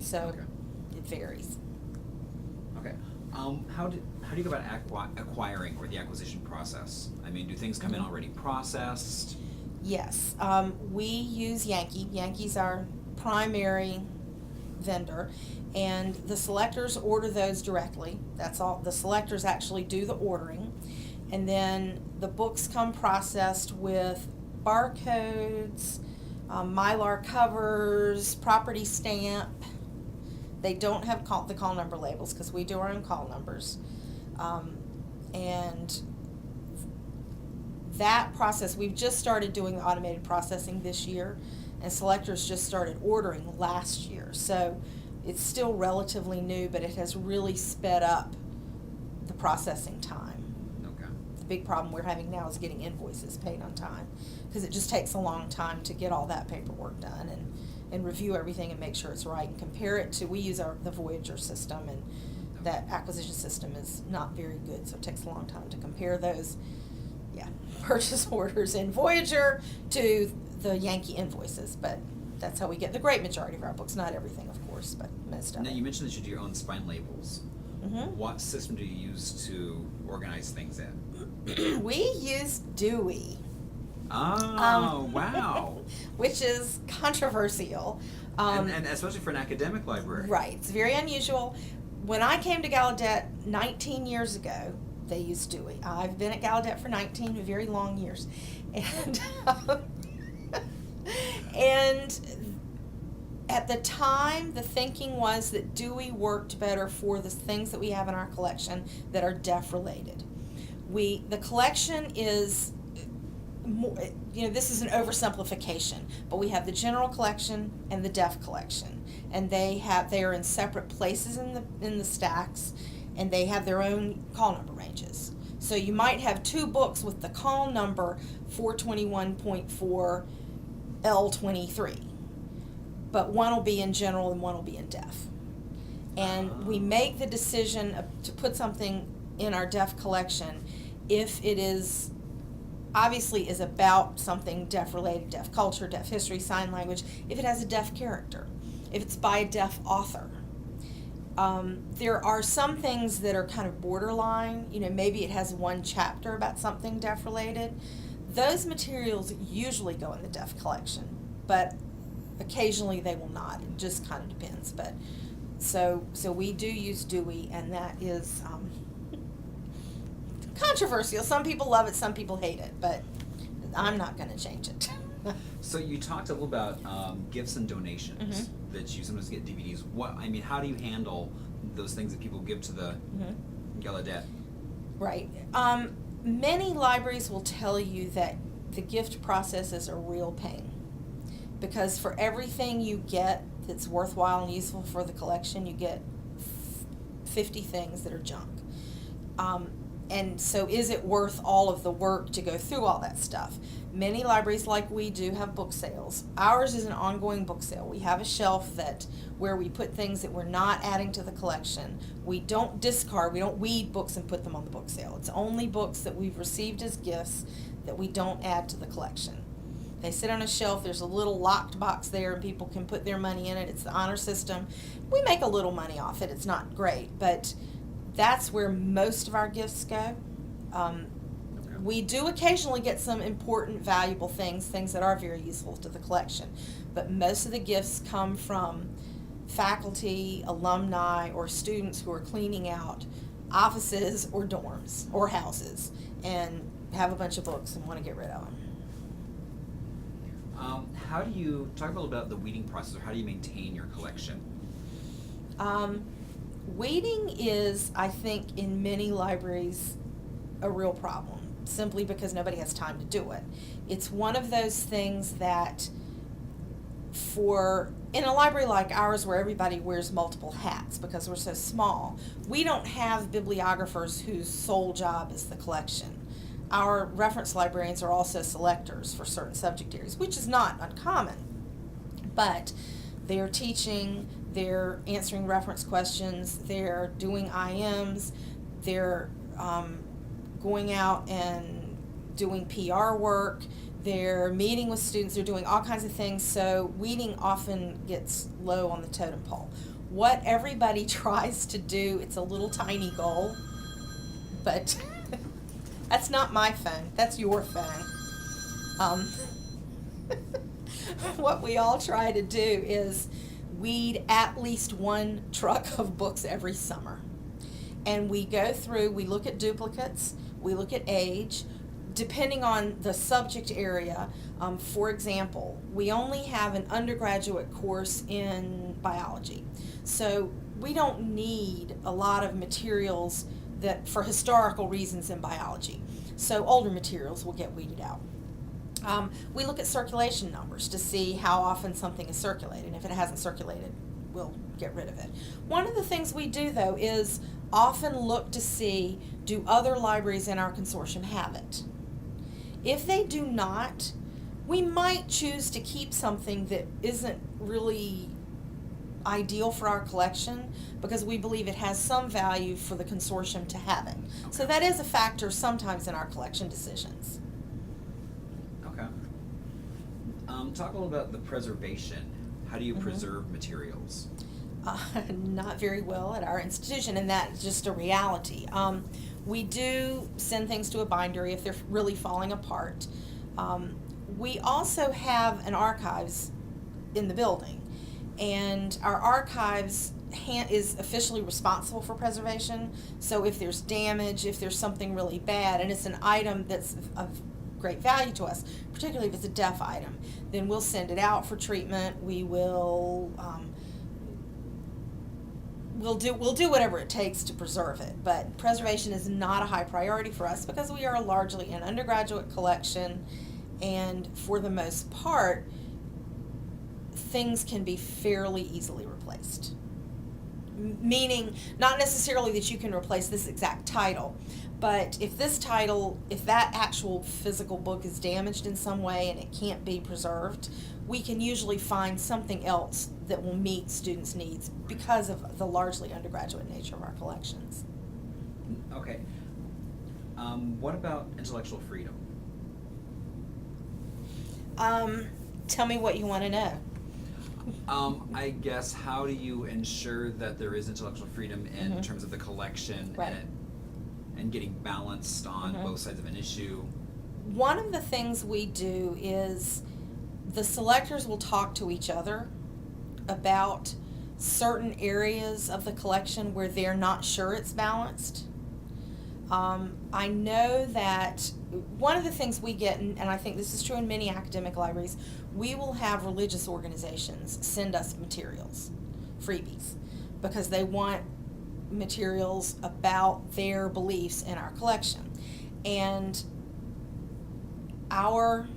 So Okay. it varies. Okay. How do you go about acquiring or the acquisition process? I mean, do things come in Mhm. already processed? Yes, we use Yankee. Yankee's our primary vendor, and the selectors order those directly. That's all. The selectors actually do the ordering, and then the books come processed with barcodes, Mylar covers, property stamp. They don't have the call number labels because we do our own call numbers, and that process, we've just started doing the automated processing this year, and selectors just started ordering last year. So it's still relatively new, but it has really sped up the processing time. Okay. The big problem we're having now is getting invoices paid on time, because it just takes a long time to get all that paperwork done and review everything and make sure it's right and compare it to, we use the Voyager system, and that acquisition system is not very good, so it takes a long time to compare those purchase orders in Voyager to the Yankee invoices. But that's how we get the great majority of our books. Not everything, of course, but most of Now, it. you mentioned that you do your own spine labels. Mhm. What system do you use to organize things in? We use Dewey. Oh, wow. Which is controversial. And especially for an academic library. Right. It's very unusual. When I came to Gallaudet 19 years ago, they used Dewey. I've been at Gallaudet for 19 very long years. And and at the time, the thinking was that Dewey worked better for the things that we have in our collection that are deaf related. The collection is more, this is an oversimplification, but we have the general collection and the deaf collection, and they are in separate places in the stacks, and they have their own call number ranges. So you might have two books with the call number 421.4 L23, but one will be in general and one will be in deaf. And we make the decision to put something in our deaf collection if it is obviously is about something deaf related, deaf culture, deaf history, sign language, if it has a deaf character, if it's by a deaf author. There are some things that are kind of borderline, maybe it has one chapter about something deaf related. Those materials usually go in the deaf collection, but occasionally they will not. It just kind of depends. But so we do use Dewey, and that is controversial. Some people love it, some people hate it, but I'm not going to change it. So you talked a little about gifts and donations that you sometimes get DVDs. How do you handle those things that people give to the Gallaudet? Right. Many libraries will tell you that the gift process is a real pain, because for everything you get that's worthwhile and useful for the collection, you get 50 things that are junk. And so is it worth all of the work to go through all that stuff? Many libraries, like we do, have book sales. Ours is an ongoing book sale. We have a shelf where we put things that we're not adding to the collection. We don't discard, we don't weed books and put them on the book sale. It's only books that we've received as gifts that we don't add to the collection. They sit on a shelf, there's a little locked box there, and people can put their money in it. It's the honor system. We make a little money off it. It's not great, but that's where most of our gifts go. We do occasionally get some important, valuable things that are very useful to the collection, but most of the gifts come from faculty, alumni, or students who are cleaning out offices or dorms or houses and have a bunch of books and want to get rid of them. How do you talk a little about the weeding process, or how do you maintain your collection? Weeding is, I think, in many libraries a real problem, simply because nobody has time to do it. It's one of those things that in a library like ours, where everybody wears multiple hats because we're so small, we don't have bibliographers whose sole job is the collection. Our reference librarians are also selectors for certain subject areas, which is not uncommon, but they're teaching, they're answering reference questions, they're doing IMs, they're going out and doing PR work, they're meeting with students, they're doing all kinds of things, so weeding often gets low on the totem pole. What everybody tries to do, it's a little tiny goal, but that's not my phone, that's your phone. What we all try to do is weed at least one truck of books every summer. And we go through, we look at duplicates, we look at age, depending on the subject area. For example, we only have an undergraduate course in biology. So we don't need a lot of materials that for historical reasons in biology. So older materials will get weeded out. We look at circulation numbers to see how often something is circulated. If it hasn't circulated, we'll get rid of it. One of the things we do, though, is often look to see, do other libraries in our consortium have it? If they do not, we might choose to keep something that isn't really ideal for our collection because we believe it has some value for the consortium to have it. So that is a factor sometimes in our collection decisions. Okay. Talk a little about the preservation. How do you preserve materials? Not very well at our institution, and that's just a reality. We do send things to a bindery if they're really falling apart. We also have an archives in the building, and our archives is officially responsible for preservation. So if there's damage, if there's something really bad, and it's an item that's of great value to us, particularly if it's a deaf item, then we'll send it out for treatment. We will we'll do whatever it takes to preserve it, but preservation is not a high priority for us because we are largely an undergraduate collection, and for the most part, things can be fairly easily replaced. Meaning, not necessarily that you can replace this exact title, but if that actual physical book is damaged in some way and it can't be preserved, we can usually find something else that will meet students' needs because of the largely undergraduate nature of our collections. Okay. What about intellectual freedom? Tell me what you want to know. I guess, how do you ensure that there is intellectual freedom in terms of the collection Right. and getting balanced on both sides of an issue? One of the things we do is the selectors will talk to each other about certain areas of the collection where they're not sure it's balanced. I know that one of the things we get, and I think this is true in many academic libraries, we will have religious organizations send us materials, freebies, because they want materials about their beliefs in our collection. And our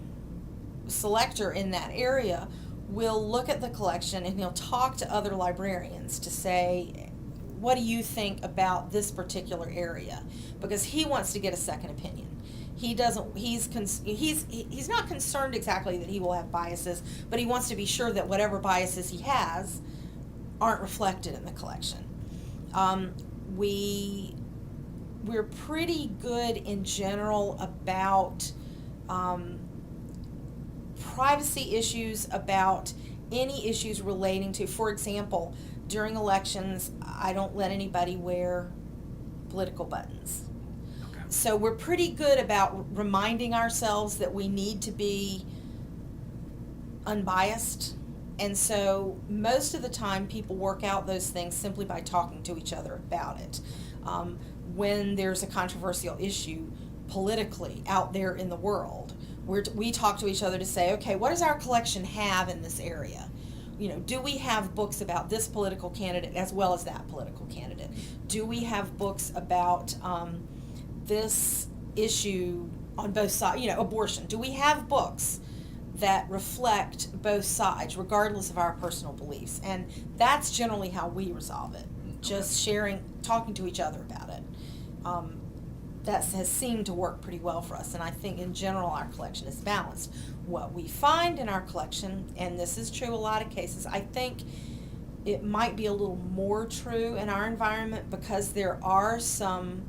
selector in that area will look at the collection and he'll talk to other librarians to say, what do you think about this particular area? Because he wants to get a second opinion. He's not concerned exactly that he will have biases, but he wants to be sure that whatever biases he has aren't reflected in the collection. We're pretty good in general about privacy issues, about any issues relating to, for example, during elections, I don't let anybody wear political buttons. Okay. So we're pretty good about reminding ourselves that we need to be unbiased. And so most of the time people work out those things simply by talking to each other about it. When there's a controversial issue politically out there in the world, we talk to each other to say, okay, what does our collection have in this area? You know, do we have books about this political candidate as well as that political candidate? Do we have books about this issue on both sides, you know, abortion? Do we have books that reflect both sides, regardless of our personal beliefs? And that's generally how we resolve it, just sharing, talking to each other about it. That has seemed to work pretty well for us, and I think in general our collection is balanced. What we find in our collection, and this is true a lot of cases, I think it might be a little more true in our environment because there are some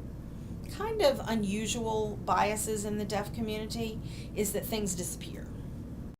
kind of unusual biases in the deaf community is that things disappear.